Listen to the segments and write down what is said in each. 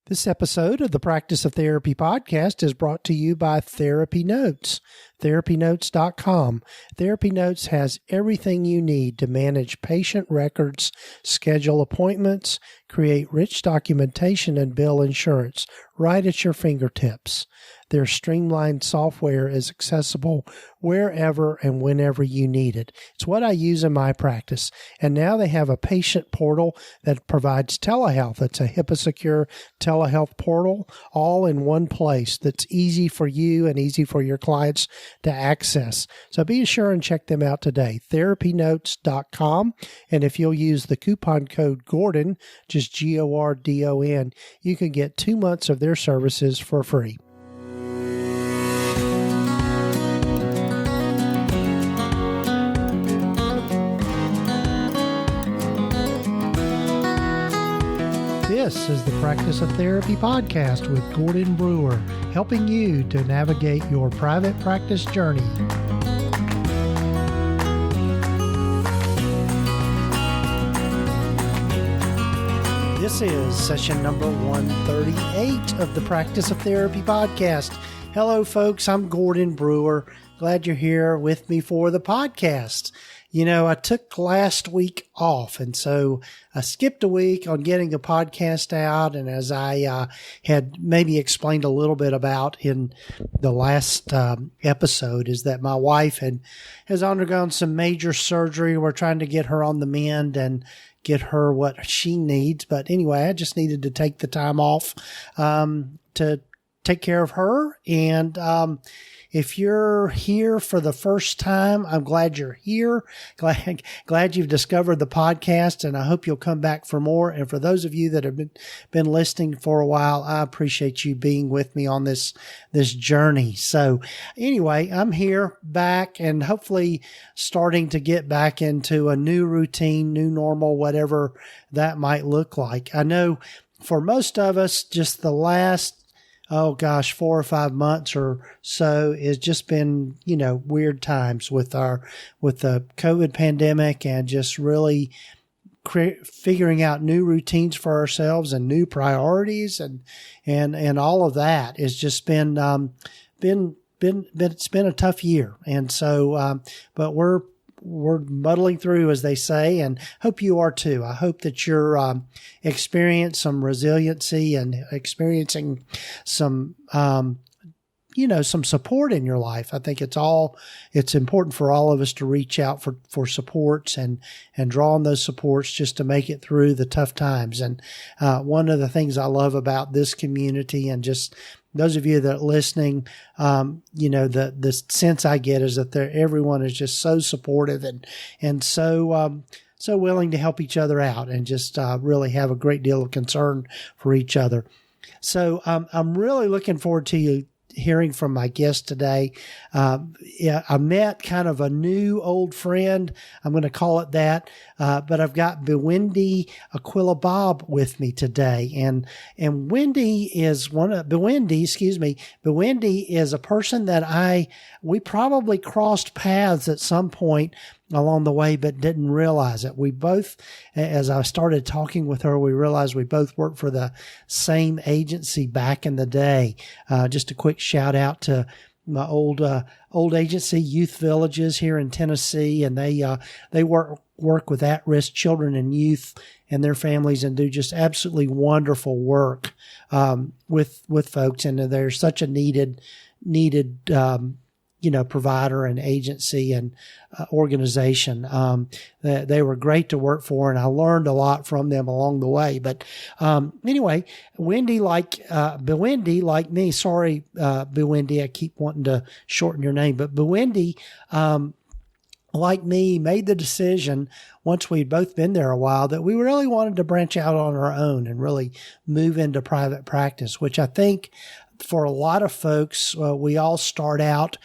This episode of the Practice of Therapy podcast is brought to you by TherapyNotes, TherapyNotes.com. TherapyNotes has everything you need to manage patient records, schedule appointments, create rich documentation, and bill insurance right at your fingertips. Their streamlined software is accessible wherever and whenever you need it. It's what I use in my practice. And now they have a patient portal that provides telehealth. It's a HIPAA-secure telehealth portal all in one place that's easy for you and easy for your clients to access. So be sure and check them out today, therapynotes.com. And if you'll use the coupon code Gordon, just Gordon, you can get 2 months of their services for free. This is the Practice of Therapy podcast with Gordon Brewer, helping you to navigate your private practice journey. This is session number 138 of the Practice of Therapy podcast. Hello, folks. I'm Gordon Brewer. Glad you're here with me for the podcast. You know, I took last week off, and so I skipped a week on getting the podcast out. And as I had maybe explained a little bit about in the last episode, is that my wife has undergone some major surgery. We're trying to get her on the mend and get her what she needs. But anyway, I just needed to take the time off to take care of her. And if you're here for the first time, I'm glad you're here. Glad you've discovered the podcast, and I hope you'll come back for more. And for those of you that have been listening for a while, I appreciate you being with me on this journey. So anyway, I'm here back and hopefully starting to get back into a new routine, new normal, whatever that might look like. I know for most of us, just the last 4 or 5 months or so has just been, weird times with the COVID pandemic, and just really figuring out new routines for ourselves and new priorities and all of that has just been it's been a tough year. And so, but we're muddling through, as they say, and hope you are too. I hope that you're experiencing some resiliency and experiencing some, some support in your life. I think it's important for all of us to reach out for supports and draw on those supports just to make it through the tough times. And one of the things I love about this community, and just those of you that are listening, the sense I get is that everyone is just so supportive and so willing to help each other out, and just really have a great deal of concern for each other. So I'm really looking forward to hearing from my guest today. I met kind of a new old friend. I'm going to call it that. But I've got Bewindi Bobb with me today. And Bewindi is a person that we probably crossed paths at some point along the way, but didn't realize it. We both, as I started talking with her, we realized we both worked for the same agency back in the day. Just a quick shout out to my old agency, Youth Villages here in Tennessee, and they work with at-risk children and youth and their families, and do just absolutely wonderful work with folks. And they're such a needed provider and agency and organization. They were great to work for, and I learned a lot from them along the way. But anyway, Bewindi, like me, sorry, Bewindi, I keep wanting to shorten your name, but Bewindi, like me, made the decision once we'd both been there a while that we really wanted to branch out on our own and really move into private practice, which I think for a lot of folks, we all start out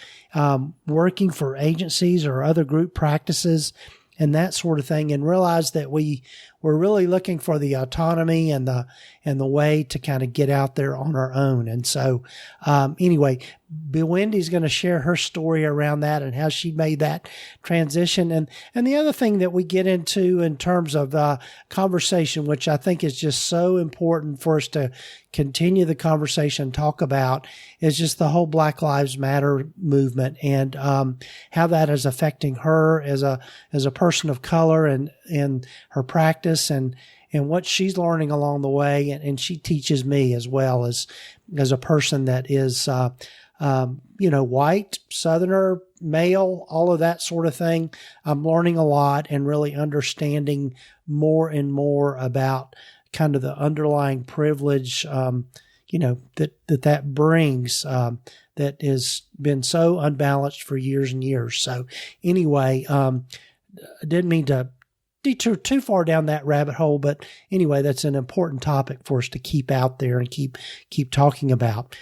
working for agencies or other group practices and that sort of thing, and realize that we we're really looking for the autonomy and the way to kind of get out there on our own. And so, anyway, Bewindy's going to share her story around that and how she made that transition. And the other thing that we get into in terms of conversation, which I think is just so important for us to continue the conversation, talk about, is just the whole Black Lives Matter movement and how that is affecting her as a person of color and her practice and what she's learning along the way. And she teaches me as well as a person that is white, Southerner, male, all of that sort of thing. I'm learning a lot and really understanding more and more about kind of the underlying privilege, that brings, that has been so unbalanced for years and years. So anyway, I didn't mean to detour too far down that rabbit hole, but anyway, that's an important topic for us to keep out there and keep talking about.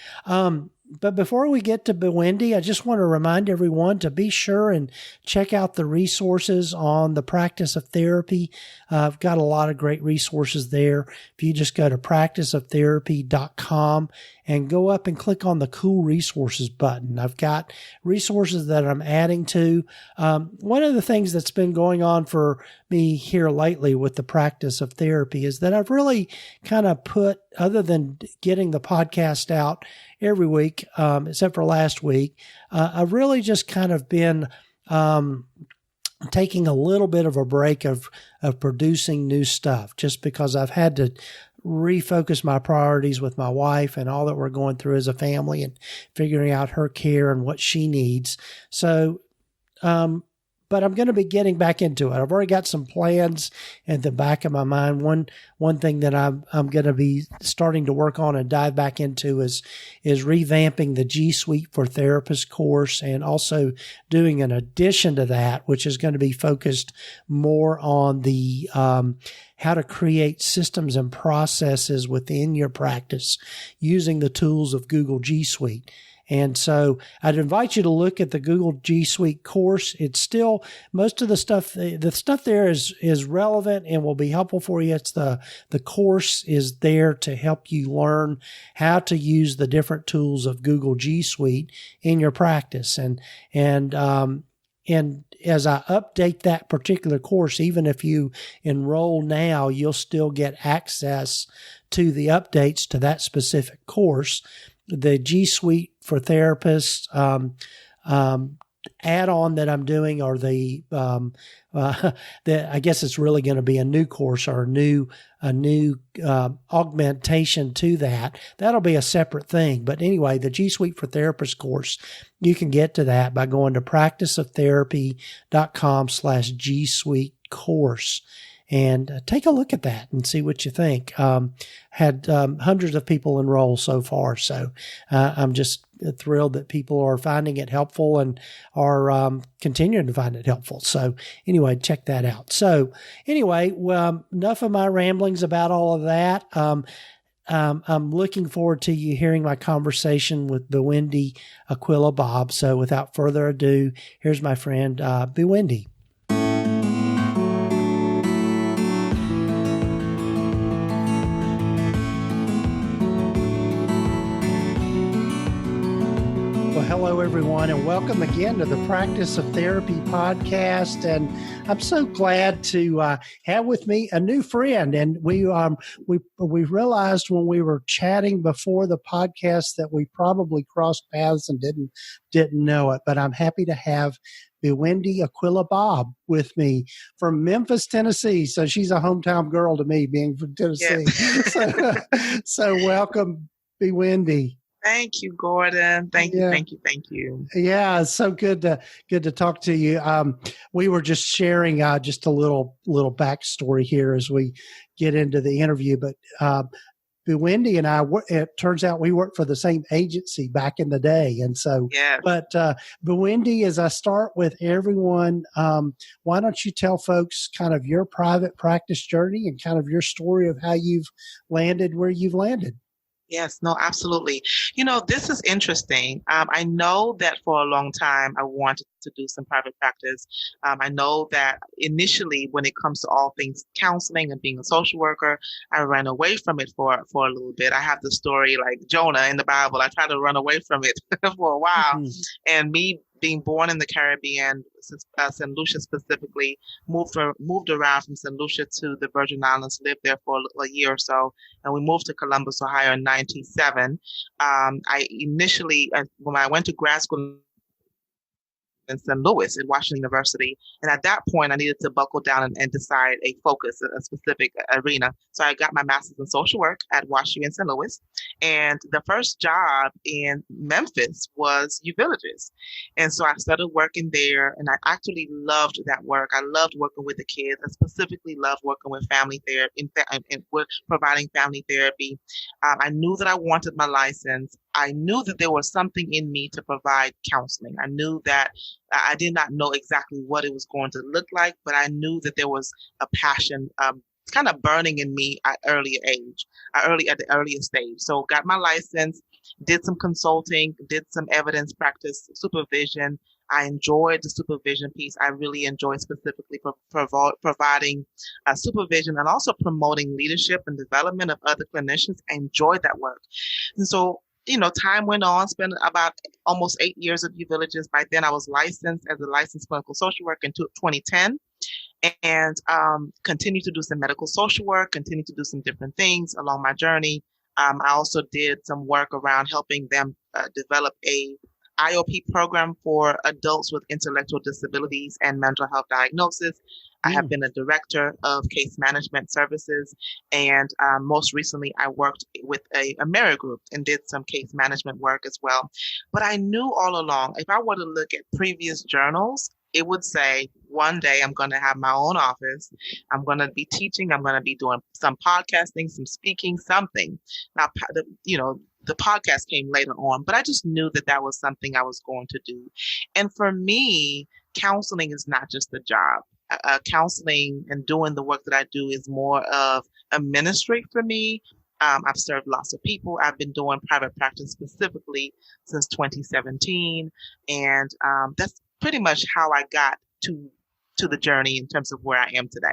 But before we get to Bewindi, I just want to remind everyone to be sure and check out the resources on the practice of therapy. I've got a lot of great resources there. If you just go to practiceoftherapy.com and go up and click on the cool resources button, I've got resources that I'm adding to. One of the things that's been going on for me here lately with the practice of therapy is that I've really kind of put, other than getting the podcast out every week, except for last week, I've really just kind of been taking a little bit of a break of producing new stuff, just because I've had to refocus my priorities with my wife and all that we're going through as a family and figuring out her care and what she needs. So, but I'm going to be getting back into it. I've already got some plans at the back of my mind. One thing that I'm going to be starting to work on and dive back into is revamping the G Suite for Therapists course, and also doing an addition to that, which is going to be focused more on the how to create systems and processes within your practice using the tools of Google G Suite. And so I'd invite you to look at the Google G Suite course. It's still, most of the stuff there is relevant and will be helpful for you. It's the course is there to help you learn how to use the different tools of Google G Suite in your practice. And as I update that particular course, even if you enroll now, you'll still get access to the updates to that specific course. The G Suite for Therapists add-on that I'm doing, or I guess it's really going to be a new course or a new augmentation to that. That'll be a separate thing. But anyway, the G Suite for Therapists course, you can get to that by going to practiceoftherapy.com/G Suite course. And take a look at that and see what you think. Had hundreds of people enroll so far, so I'm just thrilled that people are finding it helpful and are continuing to find it helpful. So anyway, check that out. So anyway, enough of my ramblings about all of that. I'm looking forward to you hearing my conversation with Bewindi Bobb. So without further ado, here's my friend Bewindi. Hello, everyone, and welcome again to the Practice of Therapy podcast. And I'm so glad to have with me a new friend. And we realized when we were chatting before the podcast that we probably crossed paths and didn't know it. But I'm happy to have Bewindi Bobb with me from Memphis, Tennessee. So she's a hometown girl to me, being from Tennessee. Yes. So welcome, Bewindi. Thank you, Gordon. Thank you. Yeah, it's so good to talk to you. We were just sharing just a little backstory here as we get into the interview. But Bewindi and I, it turns out we worked for the same agency back in the day, and so. Yeah. But Bewindi, as I start with everyone, why don't you tell folks kind of your private practice journey and kind of your story of how you've landed where you've landed? Yes, no, absolutely. This is interesting. I know that for a long time I wanted to to do some private practice. I know that initially, when it comes to all things counseling and being a social worker, I ran away from it for a little bit. I have the story like Jonah in the Bible. I tried to run away from it for a while, and me being born in the Caribbean, St. Lucia specifically, moved around from St. Lucia to the Virgin Islands, lived there for a year or so, and we moved to Columbus, Ohio in 1997. I initially, when I went to grad school in St. Louis at Washington University. And at that point, I needed to buckle down and decide a focus, a specific arena. So I got my master's in social work at WashU in St. Louis. And the first job in Memphis was U Villages. And so I started working there, and I actually loved that work. I loved working with the kids. I specifically loved working with family therapy and with providing family therapy. I knew that I wanted my license. I knew that there was something in me to provide counseling. I knew that I did not know exactly what it was going to look like, but I knew that there was a passion kind of burning in me at at the earliest stage. So got my license, did some consulting, did some evidence practice supervision. I enjoyed the supervision piece. I really enjoyed specifically providing supervision and also promoting leadership and development of other clinicians. I enjoyed that work. And so time went on, spent about almost 8 years at U Villages. By then, I was licensed as a licensed clinical social worker in 2010, and continued to do some medical social work, continued to do some different things along my journey. I also did some work around helping them develop a IOP program for adults with intellectual disabilities and mental health diagnosis. I have been a director of case management services, and most recently I worked with a Mary group and did some case management work as well. But I knew all along, if I were to look at previous journals, it would say, one day I'm going to have my own office. I'm going to be teaching. I'm going to be doing some podcasting, some speaking, something. Now, the podcast came later on, but I just knew that that was something I was going to do. And for me, counseling is not just a job. Counseling and doing the work that I do is more of a ministry for me. I've served lots of people. I've been doing private practice specifically since 2017. And that's pretty much how I got to the journey in terms of where I am today.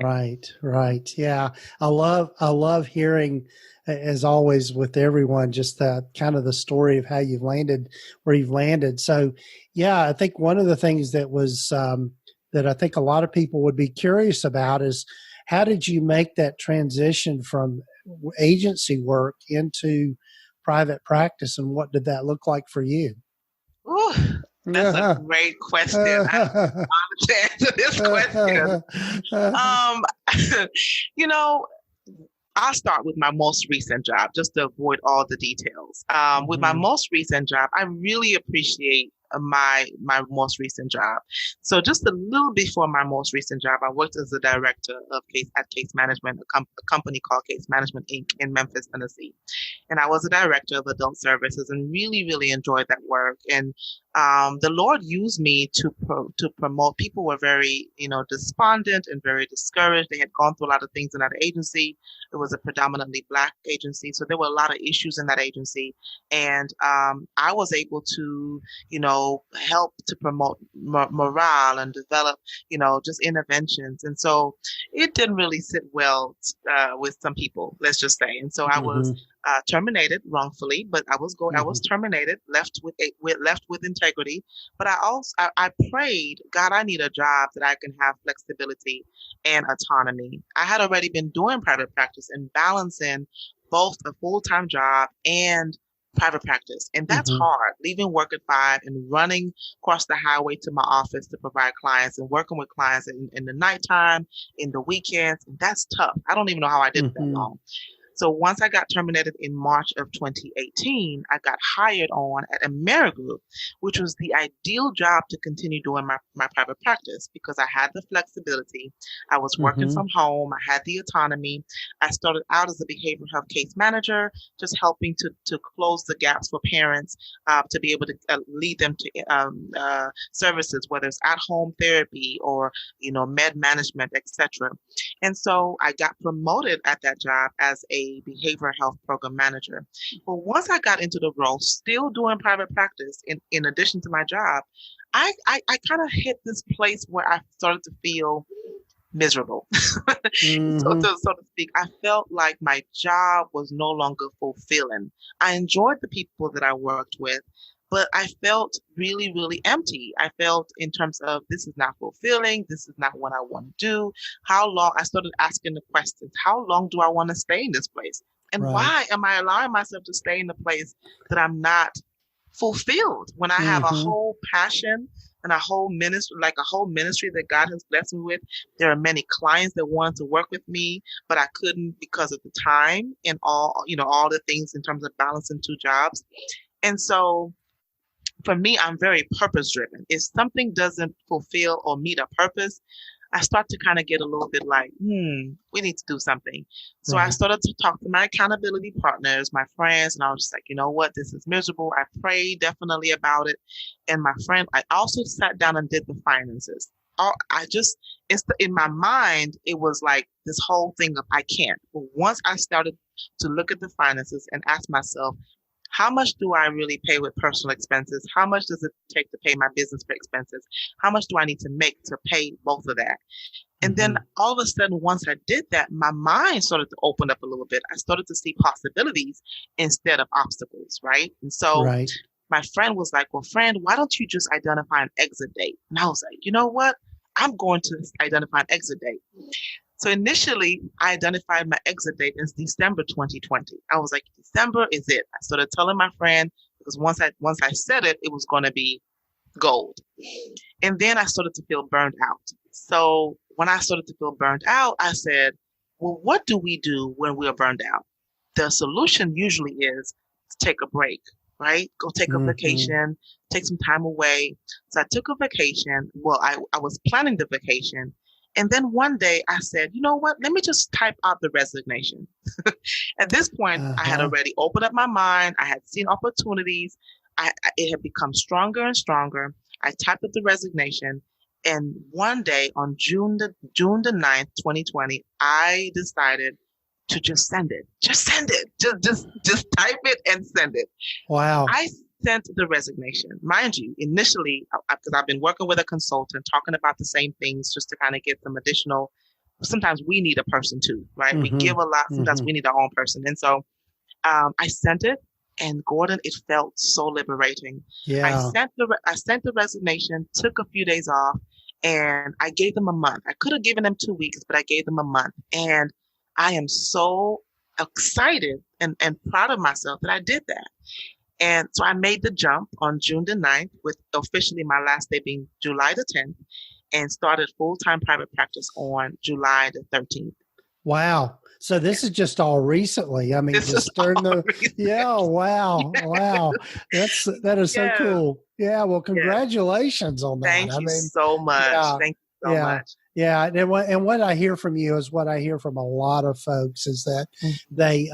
Right. Yeah. I love hearing, as always with everyone, just that kind of the story of how you've landed where you've landed. So yeah, I think one of the things that was, that I think a lot of people would be curious about is, how did you make that transition from agency work into private practice, and what did that look like for you? Ooh, that's a great question. I don't want to answer this question. I'll start with my most recent job just to avoid all the details. With my most recent job, I really appreciate my most recent job. So just a little before my most recent job, I worked as a director of Case Management, a company called Case Management Inc. in Memphis, Tennessee. And I was a director of adult services and really, really enjoyed that work. And the Lord used me to promote. People were very, despondent and very discouraged. They had gone through a lot of things in that agency. It was a predominantly Black agency, so there were a lot of issues in that agency. And I was able to, help to promote morale and develop, just interventions. And so it didn't really sit well with some people, let's just say. And so I was terminated wrongfully, but I was terminated, left with integrity. But I prayed, God, I need a job that I can have flexibility and autonomy. I had already been doing private practice and balancing both a full-time job and private practice. And that's hard, leaving work at 5 and running across the highway to my office to provide clients and working with clients in the nighttime, in the weekends. And that's tough. I don't even know how I did it that long. So once I got terminated in March of 2018, I got hired on at AmeriGroup, which was the ideal job to continue doing my private practice because I had the flexibility. I was working from home. I had the autonomy. I started out as a behavioral health case manager, just helping to close the gaps for parents to be able to lead them to services, whether it's at-home therapy or, med management, etc. And so I got promoted at that job as a behavioral health program manager. But once I got into the role, still doing private practice in addition to my job, I kind of hit this place where I started to feel miserable, Mm-hmm. so to speak. I felt like my job was no longer fulfilling. I enjoyed the people that I worked with, but I felt really, really empty. I felt in terms of this is not fulfilling. This is not what I want to do. How long? I started asking the questions. How long do I want to stay in this place? And Right. why am I allowing myself to stay in a place that I'm not fulfilled when I have a Mm-hmm. whole passion and a whole ministry, like a whole ministry that God has blessed me with? There are many clients that wanted to work with me, but I couldn't because of the time and all the things in terms of balancing two jobs. And so for me, I'm very purpose driven. If something doesn't fulfill or meet a purpose, I start to kind of get a little bit like, we need to do something. So I Right. started to talk to my accountability partners, my friends, and I was just like, you know what, this is miserable. I prayed definitely about it. And my friend, I also sat down and did the finances. In my mind, it was like this whole thing of I can't. But once I started to look at the finances and ask myself, how much do I really pay with personal expenses? How much does it take to pay my business expenses? How much do I need to make to pay both of that? And then all of a sudden, once I did that, my mind started to open up a little bit. I started to see possibilities instead of obstacles, right? And so Right. my friend was like, well, friend, why don't you just identify an exit date? And I was like, you know what? I'm going to identify an exit date. So initially, I identified my exit date as December 2020. I was like, December is it. I started telling my friend because once I said it, it was going to be gold. And then I started to feel burned out. So when I started to feel burned out, I said, well, what do we do when we are burned out? The solution usually is to take a break, right? Go take a vacation, take some time away. So I took a vacation. Well, I was planning the vacation. And then one day I said, you know what? Let me just type out the resignation. At this point, I had already opened up my mind. I had seen opportunities. It had become stronger and stronger. I typed up the resignation. And one day on June the 9th, 2020, I decided to just send it. Just send it. Just type it and send it. Wow. I sent the resignation. Mind you, initially, because I've been working with a consultant, talking about the same things just to kind of get some additional, sometimes we need a person too, right? We give a lot, sometimes we need our own person. And so I sent it, and Gordon, it felt so liberating. Yeah. I sent the resignation, took a few days off, and I gave them a month. I could have given them 2 weeks, but I gave them a month. And I am so excited and proud of myself that I did that. And so I made the jump on June the 9th, with officially my last day being July the 10th, and started full-time private practice on July the 13th. Wow. So this is just all recently. I mean, This just is during all the, recent. yeah, wow. Yes. Wow. That is so Yes. cool. Yeah. Well, Yes. congratulations on that. Thank I you mean, so much. yeah, Thank you so yeah, much. yeah. And what I hear from you is what I hear from a lot of folks is that they,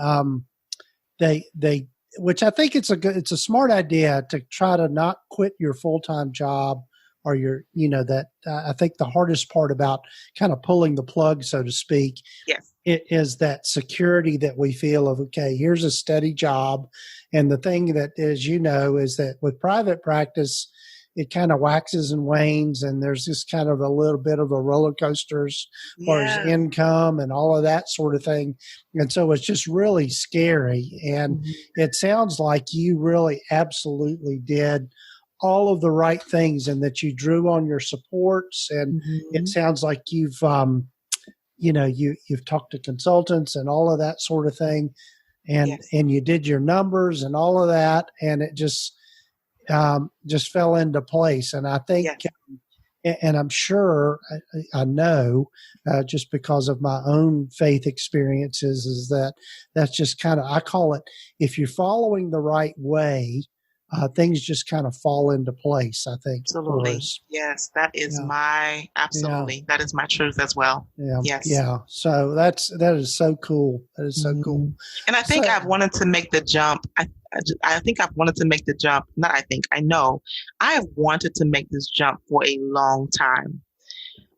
which I think it's a smart idea to try to not quit your full-time job or I think the hardest part about kind of pulling the plug, so to speak, Yes. it is that security that we feel of, okay, here's a steady job. And the thing that, as you know, is that with private practice, it kind of waxes and wanes, and there's just kind of a little bit of a roller coaster as far as income and all of that sort of thing. And so it's just really scary. And it sounds like you really absolutely did all of the right things, and that you drew on your supports. And it sounds like you've talked to consultants and all of that sort of thing, and you did your numbers and all of that, and it just fell into place. And I think, and I'm sure, I know, just because of my own faith experiences, is that's just kind of, I call it, if you're following the right way, things just kind of fall into place, I think. Absolutely. Yes, that is that is my truth as well. Yeah. Yes. Yeah. So that is so cool. That is so cool. And I think I've wanted to make the jump. I think I've wanted to make the jump. Not I think, I know. I have wanted to make this jump for a long time.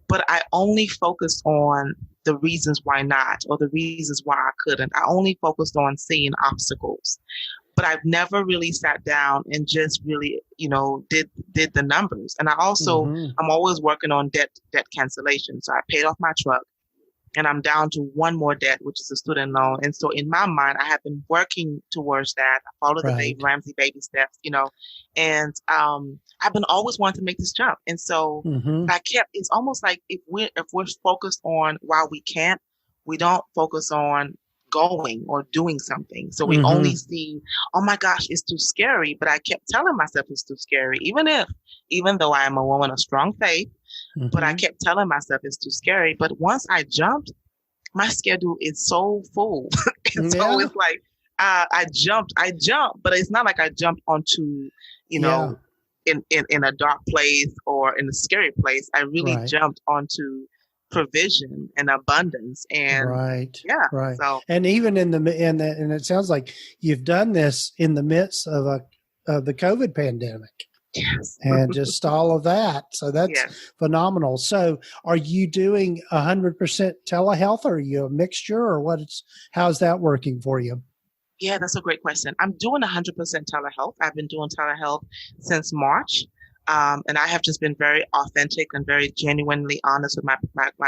But I only focused on the reasons why not, or the reasons why I couldn't. I only focused on seeing obstacles. but I've never really sat down and just really, did the numbers. And I also, I'm always working on debt cancellation. So I paid off my truck and I'm down to one more debt, which is a student loan. And so in my mind, I have been working towards that. I follow the Dave Ramsey baby steps, and I've been always wanting to make this jump. And so it's almost like if we're focused on while we can't, we don't focus on going or doing something. So we only see, oh my gosh, it's too scary. But I kept telling myself it's too scary, even though I am a woman of strong faith, but I kept telling myself it's too scary. But once I jumped, my schedule is so full. And so it's like, I jumped, but it's not like I jumped onto, in a dark place or in a scary place. I really jumped onto provision and abundance, and so, and even and it sounds like you've done this in the midst of the COVID pandemic, and just all of that. So that's phenomenal. So are you doing 100% telehealth, or are you a mixture, or how's that working for you? Yeah, that's a great question. I'm doing 100% telehealth. I've been doing telehealth since March. And I have just been very authentic and very genuinely honest with my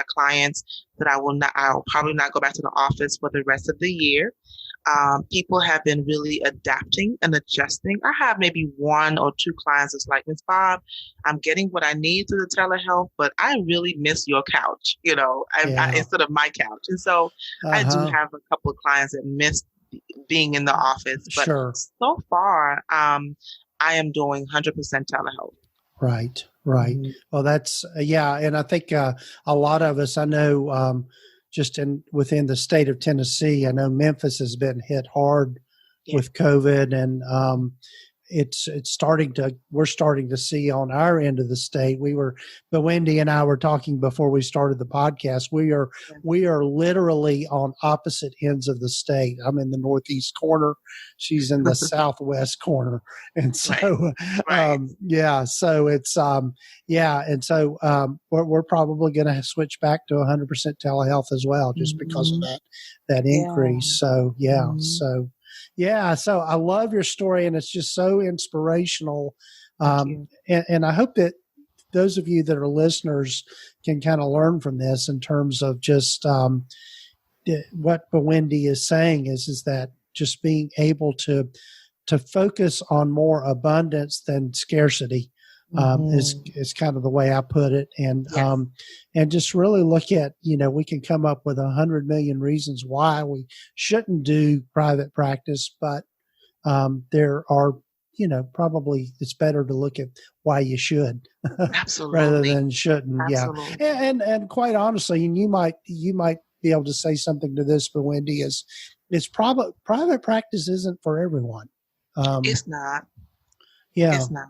clients that I'll probably not go back to the office for the rest of the year. People have been really adapting and adjusting. I have maybe one or two clients that's like, Ms. Bobb, I'm getting what I need through the telehealth, but I really miss your couch, instead of my couch. And so I do have a couple of clients that miss being in the office, but so far, I am doing 100% telehealth. Right. Well, that's, and I think a lot of us, I know, just within the state of Tennessee, I know Memphis has been hit hard with COVID, and we're starting to see on our end of the state. Bewindi and I were talking before we started the podcast. We are literally on opposite ends of the state. I'm in the northeast corner. She's in the southwest corner. And so, so it's, and so, we're probably going to switch back to 100% telehealth as well, just because of that increase. So, so I love your story, and it's just so inspirational. And I hope that those of you that are listeners can kind of learn from this in terms of just what Bewindi is saying is that just being able to focus on more abundance than scarcity is kind of the way I put it. And just really look at, we can come up with 100 million reasons why we shouldn't do private practice, but there are, probably it's better to look at why you should rather than shouldn't. Absolutely. Yeah. And quite honestly, and you might be able to say something to this, but Wendy, is private practice isn't for everyone. It's not. Yeah. It's not.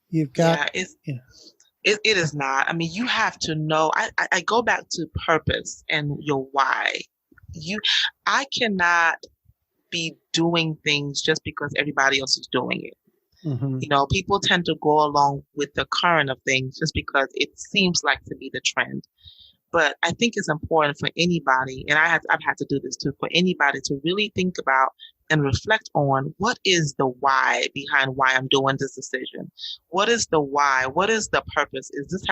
You've got, it is not. I mean, you have to know, I go back to purpose and your why. I cannot be doing things just because everybody else is doing it. People tend to go along with the current of things just because it seems like to be the trend. But I think it's important for anybody, and I've had to do this too, for anybody to really think about and reflect on what is the why behind why I'm doing this decision. What is the why? What is the purpose? Is this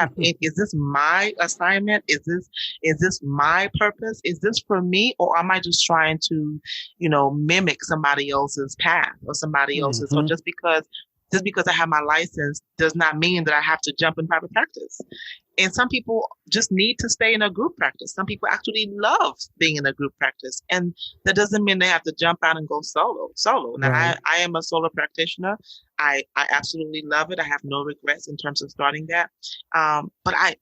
my assignment? Is this my purpose? Is this for me, or am I just trying to, mimic somebody else's path or somebody else's? Or just because I have my license does not mean that I have to jump in private practice. And some people just need to stay in a group practice. Some people actually love being in a group practice. And that doesn't mean they have to jump out and go solo. Now, right. I am a solo practitioner. I absolutely love it. I have no regrets in terms of starting that. But I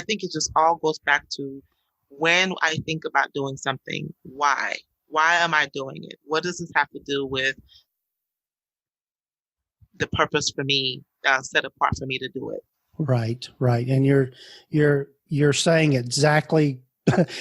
think it just all goes back to when I think about doing something, why? Why am I doing it? What does this have to do with the purpose for me, set apart for me to do it? Right. And you're saying exactly,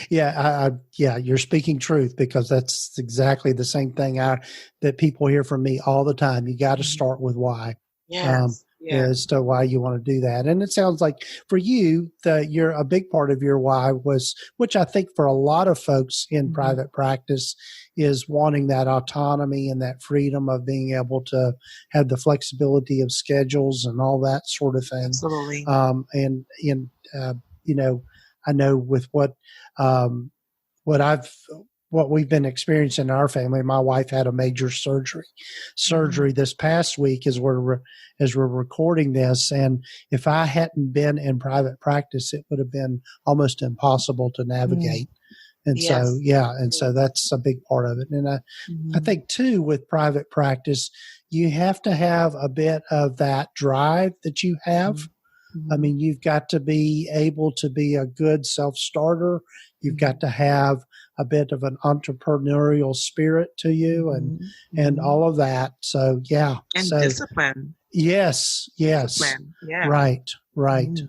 you're speaking truth, because that's exactly the same thing that people hear from me all the time. You got to start with why. Yes. as to why you want to do that. And it sounds like for you, you're a big part of your why was, which I think for a lot of folks in private practice, is wanting that autonomy and that freedom of being able to have the flexibility of schedules and all that sort of thing. Absolutely. I know with what we've been experiencing in our family. My wife had a major surgery this past week as we're recording this. And if I hadn't been in private practice, it would have been almost impossible to navigate. And so that's a big part of it. And I think too, with private practice, you have to have a bit of that drive that you have. I mean, you've got to be able to be a good self-starter. You've got to have a bit of an entrepreneurial spirit to you and all of that. So, yeah. And discipline. Yes. Discipline. Yeah. Right.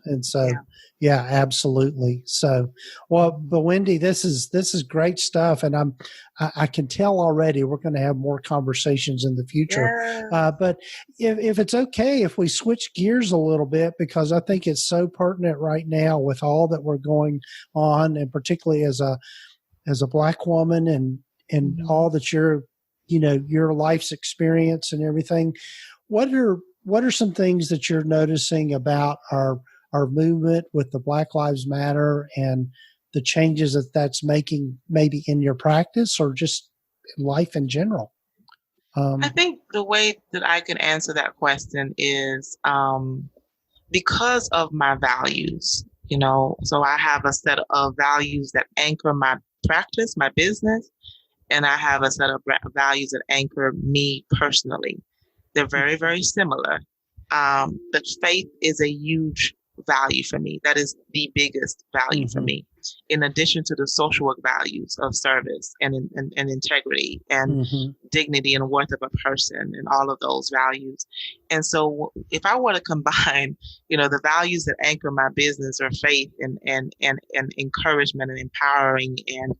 And so, yeah, absolutely. So, well, but Wendy, this is great stuff. And I can tell already we're going to have more conversations in the future. But if it's okay, if we switch gears a little bit, because I think it's so pertinent right now with all that we're going on, and particularly as a Black woman and all that your life's experience and everything. What are some things that you're noticing about our movement with the Black Lives Matter and the changes that's making maybe in your practice or just life in general? I think the way that I can answer that question is because of my values, so I have a set of values that anchor my practice, my business, and I have a set of values that anchor me personally. They're very, very similar. But faith is a huge value for me. That is the biggest value for me, in addition to the social work values of service and integrity and dignity and worth of a person and all of those values. And so if I were to combine, the values that anchor my business are faith and encouragement and empowering and,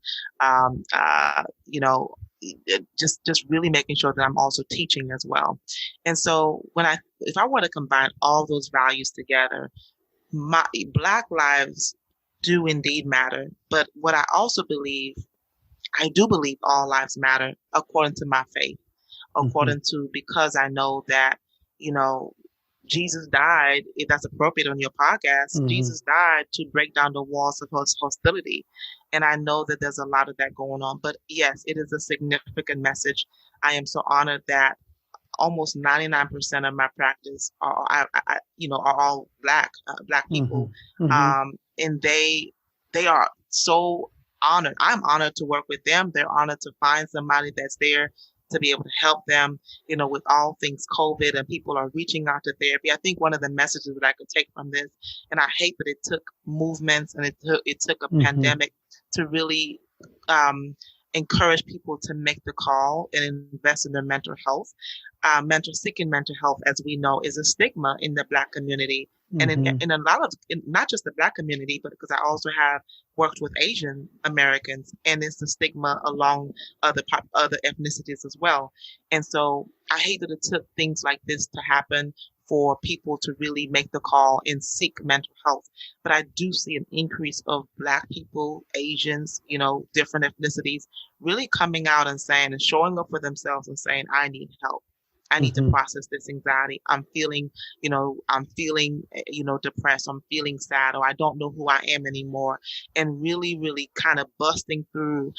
just really making sure that I'm also teaching as well. And so if I were to combine all those values together, my Black lives do indeed matter. But what I also believe, I do believe all lives matter according to my faith, according to, because I know that, Jesus died, if that's appropriate on your podcast, Jesus died to break down the walls of hostility. And I know that there's a lot of that going on. But yes, it is a significant message. I am so honored that almost 99% of my practice are all Black people. And they are so honored. I'm honored to work with them. They're honored to find somebody that's there to be able to help them, with all things COVID, and people are reaching out to therapy. I think one of the messages that I could take from this, and I hate that it took movements and it took a pandemic to really encourage people to make the call and invest in their mental health. Seeking mental health, as we know, is a stigma in the Black community. And in a lot of, not just the Black community, but because I also have worked with Asian Americans, and it's the stigma along other ethnicities as well. And so I hate that it took things like this to happen for people to really make the call and seek mental health. But I do see an increase of Black people, Asians, different ethnicities really coming out and saying and showing up for themselves and saying, I need help. I need to process this anxiety. I'm feeling, depressed. I'm feeling sad, or I don't know who I am anymore. And really, really kind of busting through,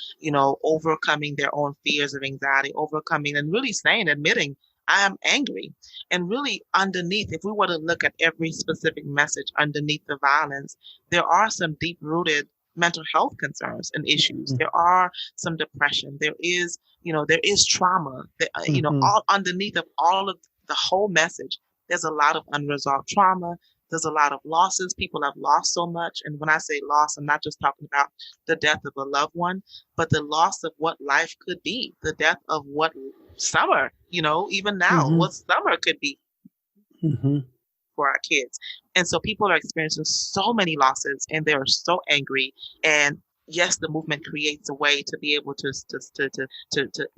overcoming their own fears of anxiety, and really admitting, I am angry. And really underneath, if we were to look at every specific message underneath the violence, there are some deep-rooted mental health concerns and issues. There are some depression. There is trauma. All underneath of all of the whole message, there's a lot of unresolved trauma. There's a lot of losses. People have lost so much. And when I say loss, I'm not just talking about the death of a loved one, but the loss of what life could be, the death of what summer, even now, what summer could be for our kids. And so people are experiencing so many losses, and they're so angry. And yes, the movement creates a way to be able to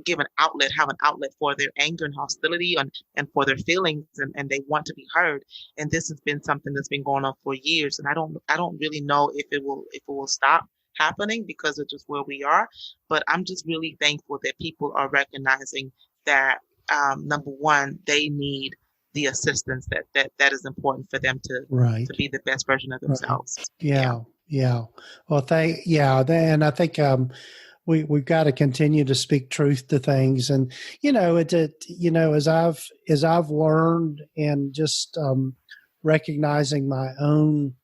give an outlet, have an outlet for their anger and hostility and for their feelings, and they want to be heard. And this has been something that's been going on for years, and I don't really know if it will stop happening because of just where we are. But I'm just really thankful that people are recognizing that number one, they need the assistance that is important for them to be the best version of themselves. Right. Yeah. Well, and I think we've got to continue to speak truth to things, and as I've learned and just recognizing my own,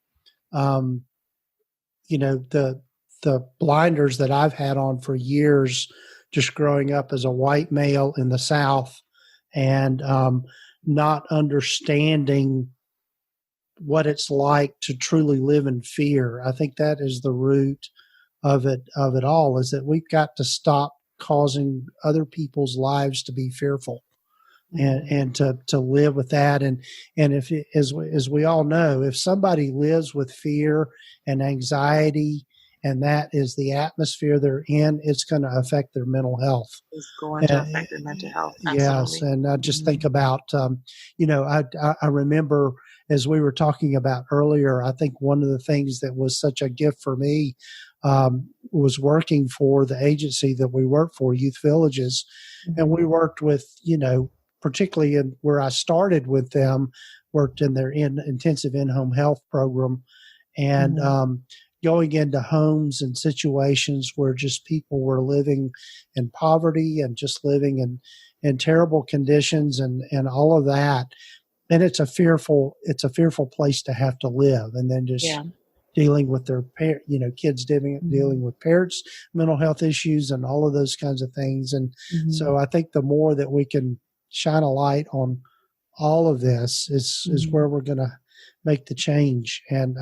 the blinders that I've had on for years, just growing up as a white male in the South, and not understanding what it's like to truly live in fear. I think that is the root of it all, is that we've got to stop causing other people's lives to be fearful, and to live with that. And if, as we all know, if somebody lives with fear and anxiety, and that is the atmosphere they're in, it's going to affect their mental health. It's going to affect their mental health. Absolutely. Yes. And I just think about, I remember, as we were talking about earlier, I think one of the things that was such a gift for me was working for the agency that we work for, Youth Villages. Mm-hmm. And we worked with, particularly in where I started with them, worked in their intensive in-home health program, and going into homes and situations where just people were living in poverty and just living in terrible conditions and all of that. And it's a fearful place to have to live. And then just dealing with their kids dealing with parents' mental health issues and all of those kinds of things. And so I think the more that we can shine a light on all of this is where we're going to make the change. And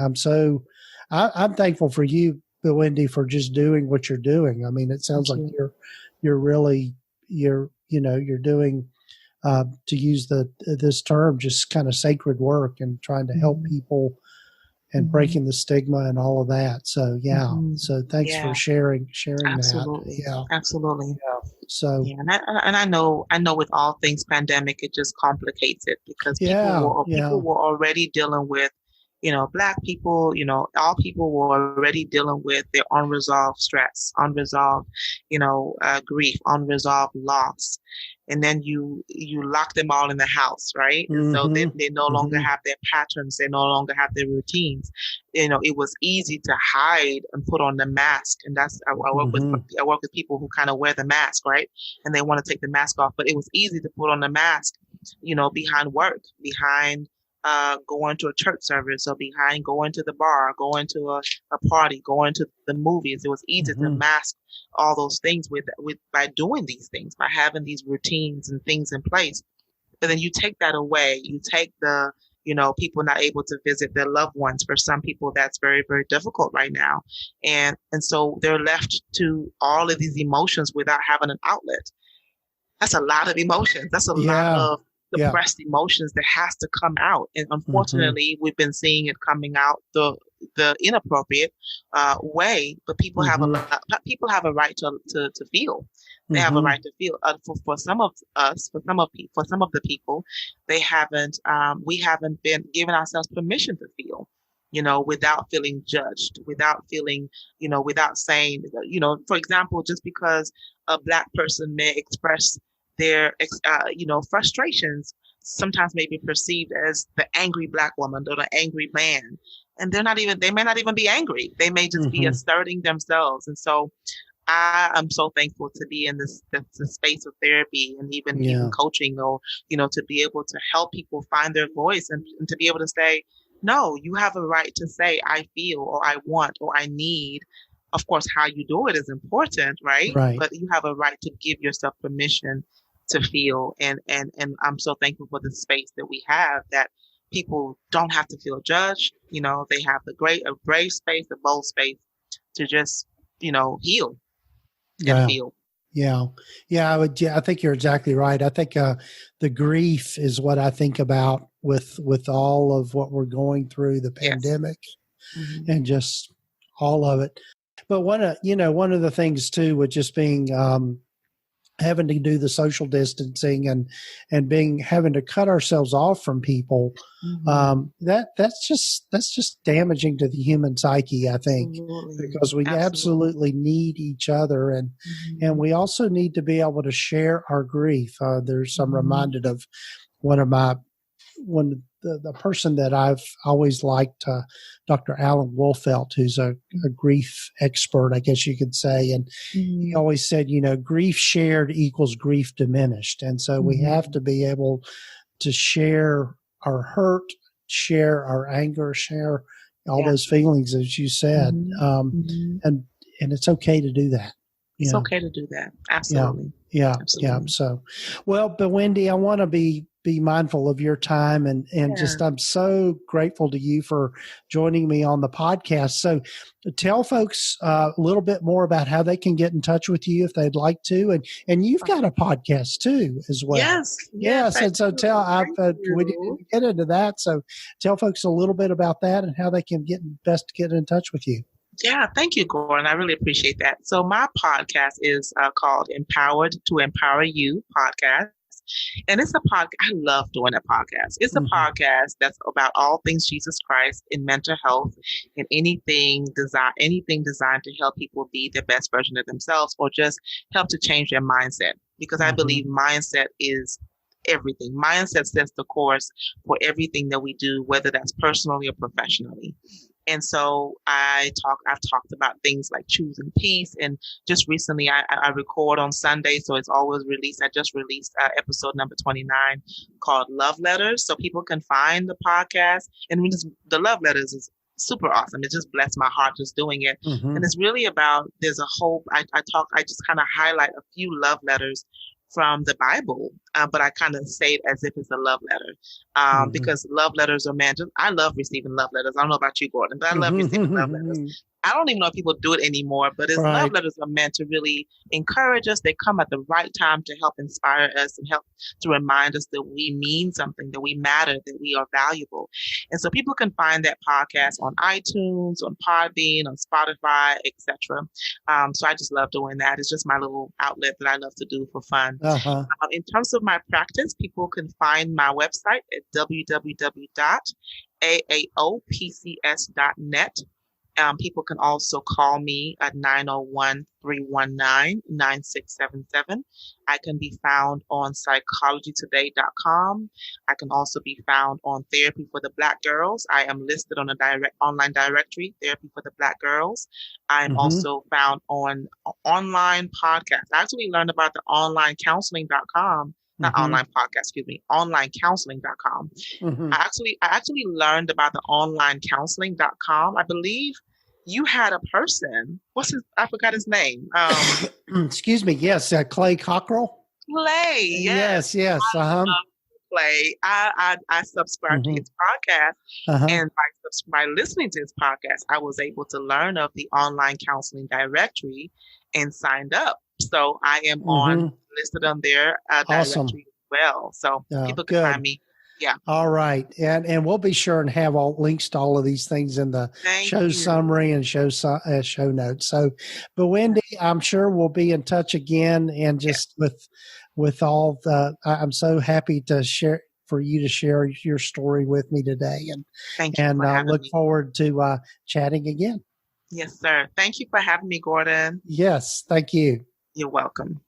I'm thankful for you, Bewindi, for just doing what you're doing. I mean, it sounds like you're really doing, to use this term, just kind of sacred work and trying to help people and breaking the stigma and all of that. So so thanks for sharing Absolutely. that. Yeah, absolutely. Yeah. So and I know with all things pandemic, it just complicates it because people were already dealing with. Black people, all people were already dealing with their unresolved stress, unresolved, grief, unresolved loss. And then you lock them all in the house, right? And so they no longer have their patterns. They no longer have their routines. It was easy to hide and put on the mask. And that's, I work with people who kind of wear the mask, right? And they want to take the mask off, but it was easy to put on the mask, behind work, behind going to a church service, or behind going to the bar, going to a party, going to the movies. It was easy to mask all those things by doing these things, by having these routines and things in place. But then you take that away. You take the, people not able to visit their loved ones. For some people, that's very, very difficult right now. And so they're left to all of these emotions without having an outlet. That's a lot of emotions. That's a lot of suppressed emotions that has to come out. And unfortunately, we've been seeing it coming out the inappropriate way, but people have a right to feel. They have a right to feel. For some of us, for some of the people, we haven't been given ourselves permission to feel, without feeling judged, without feeling, without saying, for example, just because a Black person may express their, frustrations, sometimes may be perceived as the angry Black woman or the angry man. And they may not even be angry. They may just be asserting themselves. And so I'm so thankful to be in this space of therapy and even coaching, or, to be able to help people find their voice and to be able to say, no, you have a right to say, I feel, or I want, or I need. Of course, how you do it is important, right? But you have a right to give yourself permission to feel. And I'm so thankful for the space that we have, that people don't have to feel judged. They have a brave space, a bold space to just, heal and feel. Yeah. I think you're exactly right. I think the grief is what I think about with all of what we're going through, the pandemic and just all of it. But one of the things too, with just being, having to do the social distancing and having to cut ourselves off from people, that's just damaging to the human psyche, I think, because we absolutely need each other, and we also need to be able to share our grief. I'm reminded of the person that I've always liked, Dr. Alan Wolfelt, who's a grief expert, I guess you could say. And he always said, grief shared equals grief diminished. And so we have to be able to share our hurt, share our anger, share all those feelings, as you said. And it's okay to do that. It's okay to do that. Absolutely. Yeah. So, but Wendy, I want to be mindful of your time and just, I'm so grateful to you for joining me on the podcast. So tell folks a little bit more about how they can get in touch with you if they'd like to. And you've got a podcast too, as well. Yes. And so we didn't get into that. So tell folks a little bit about that and how they can best get in touch with you. Yeah, thank you, Gordon. I really appreciate that. So my podcast is called Empowered to Empower You podcast. And it's a podcast. I love doing a podcast. It's a podcast that's about all things Jesus Christ in mental health and anything designed to help people be the best version of themselves or just help to change their mindset. Because I believe mindset is everything. Mindset sets the course for everything that we do, whether that's personally or professionally. And so I've talked about things like choosing peace. And just recently I record on Sunday, so it's always released. I just released episode number 29 called Love Letters. So people can find the podcast. And the Love Letters is super awesome. It just blessed my heart just doing it. And it's really about, there's a whole, I just kind of highlight a few love letters from the Bible, but I kind of say it as if it's a love letter, because love letters are meant. I love receiving love letters. I don't know about you, Gordon, but I love receiving love letters. I don't even know if people do it anymore, but love letters are meant to really encourage us. They come at the right time to help inspire us and help to remind us that we mean something, that we matter, that we are valuable. And so people can find that podcast on iTunes, on Podbean, on Spotify, etc. So I just love doing that. It's just my little outlet that I love to do for fun. In terms of my practice, people can find my website at www.aaopcs.net. People can also call me at 901-319-9677. I can be found on psychologytoday.com. I can also be found on Therapy for the Black Girls. I am listed on a online directory, Therapy for the Black Girls. I'm also found on online podcasts. I actually learned about the onlinecounseling.com. Not online podcast, excuse me, onlinecounseling.com. I actually learned about the onlinecounseling.com. I believe you had a person. I forgot his name. Excuse me. Yes. Clay Cockrell. Clay. Yes. Clay. I subscribed to his podcast, and by listening to his podcast, I was able to learn of the online counseling directory and signed up. So I am listed on their directory as well. So people can find me. Yeah. All right. And we'll be sure and have all links to all of these things in the summary and show notes. So, but Wendy, I'm sure we'll be in touch again, and just with all I'm so happy to share your story with me today. And thank you. And I look forward to chatting again. Yes, sir. Thank you for having me, Gordon. Yes. Thank you. You're welcome.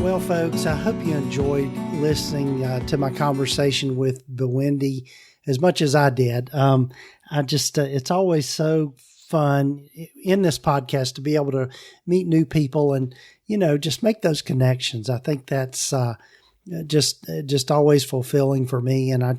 Well, folks, I hope you enjoyed listening to my conversation with Bewindi as much as I did. It's always so fun in this podcast to be able to meet new people and, just make those connections. I think that's just always fulfilling for me. And I'm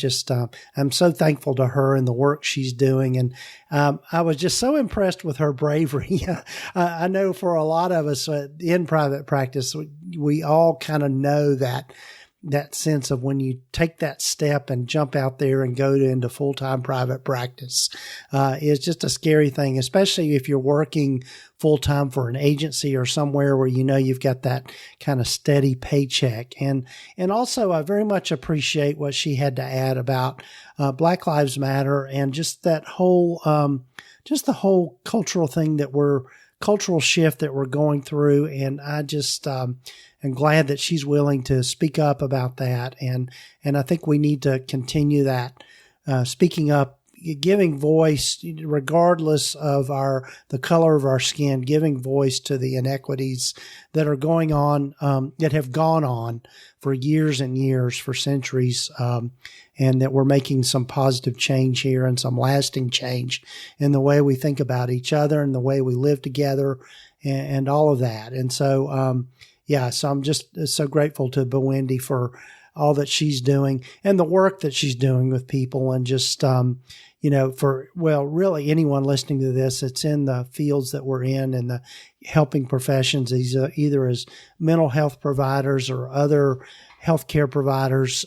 so thankful to her and the work she's doing. And I was just so impressed with her bravery. I know for a lot of us in private practice, we all kind of know that that sense of when you take that step and jump out there and go into full-time private practice is just a scary thing, especially if you're working full-time for an agency or somewhere where you know you've got that kind of steady paycheck. And also I very much appreciate what she had to add about Black Lives Matter and just that whole just the whole cultural shift that we're going through. And I just am glad that she's willing to speak up about that. And I think we need to continue that, speaking up, giving voice, regardless of the color of our skin, giving voice to the inequities that are going on, that have gone on for years and years, for centuries, and that we're making some positive change here and some lasting change in the way we think about each other and the way we live together and all of that. And so, so I'm just so grateful to Bewindi for all that she's doing and the work that she's doing with people and just, really anyone listening to this, it's in the fields that we're in and the helping professions, either as mental health providers or other healthcare providers.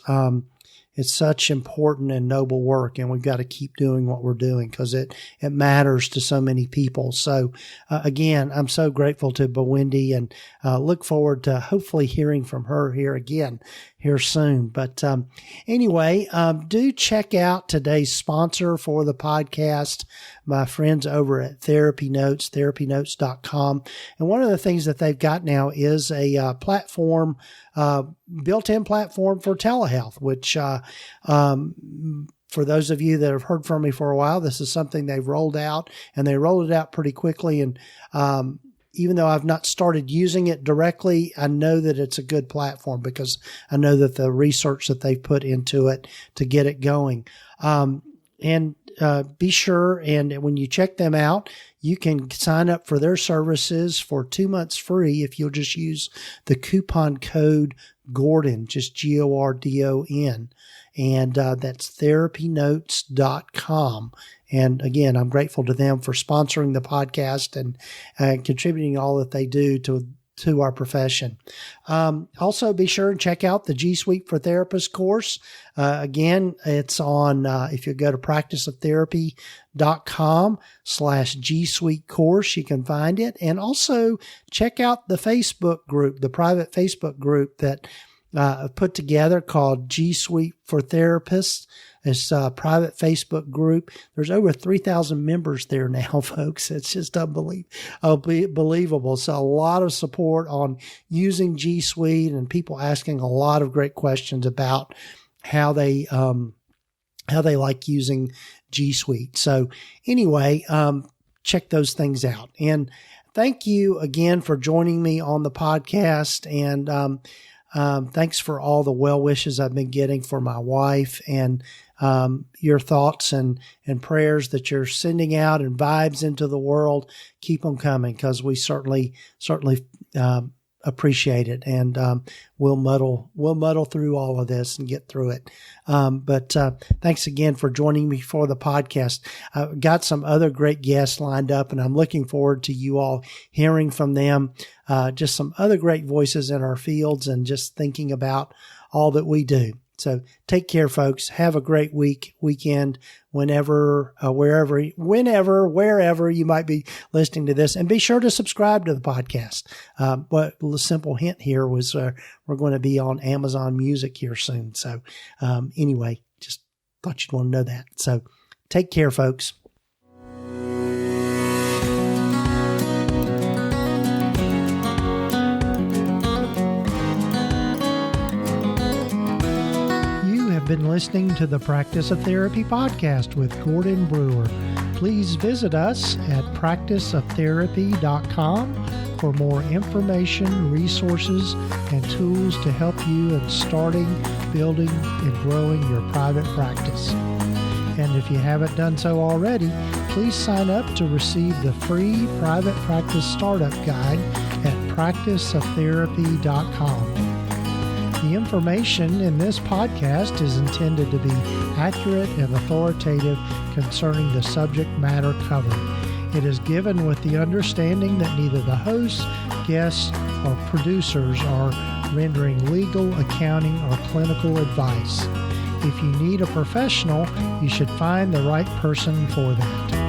It's such important and noble work, and we've got to keep doing what we're doing because it matters to so many people. So, again, I'm so grateful to Bewindi and look forward to hopefully hearing from her here soon. But anyway, do check out today's sponsor for the podcast, my friends over at TherapyNotes, TherapyNotes.com. And one of the things that they've got now is a platform, built-in platform for telehealth, which for those of you that have heard from me for a while, this is something they've rolled out, and they rolled it out pretty quickly. And even though I've not started using it directly, I know that it's a good platform because I know that the research that they've put into it to get it going. Be sure, and when you check them out, you can sign up for their services for 2 months free if you'll just use the coupon code Gordon, just GORDON. And that's therapynotes.com. And again, I'm grateful to them for sponsoring the podcast and contributing all that they do to our profession. Also, be sure and check out the G Suite for Therapists course. Again, it's on, if you go to practiceoftherapy.com/G Suite course, you can find it. And also check out the Facebook group, the private Facebook group that put together called G Suite for Therapists. It's a private Facebook group. There's over 3,000 members there now, folks. It's just unbelievable. So a lot of support on using G Suite and people asking a lot of great questions about how they like using G Suite. So anyway, check those things out. And thank you again for joining me on the podcast. And thanks for all the well wishes I've been getting for my wife and your thoughts and prayers that you're sending out and vibes into the world. Keep them coming because we certainly appreciate it. And we'll muddle through all of this and get through it. But thanks again for joining me for the podcast. I've got some other great guests lined up, and I'm looking forward to you all hearing from them. Just some other great voices in our fields and just thinking about all that we do. So take care, folks. Have a great weekend, wherever you might be listening to this. And be sure to subscribe to the podcast. But a simple hint here was we're going to be on Amazon Music here soon. So anyway, just thought you'd want to know that. So take care, folks. Been listening to the Practice of Therapy podcast with Gordon Brewer. Please visit us at practiceoftherapy.com for more information, resources, and tools to help you in starting, building, and growing your private practice. And if you haven't done so already, please sign up to receive the free private practice startup guide at practiceoftherapy.com. The information in this podcast is intended to be accurate and authoritative concerning the subject matter covered. It is given with the understanding that neither the hosts, guests, or producers are rendering legal, accounting, or clinical advice. If you need a professional, you should find the right person for that.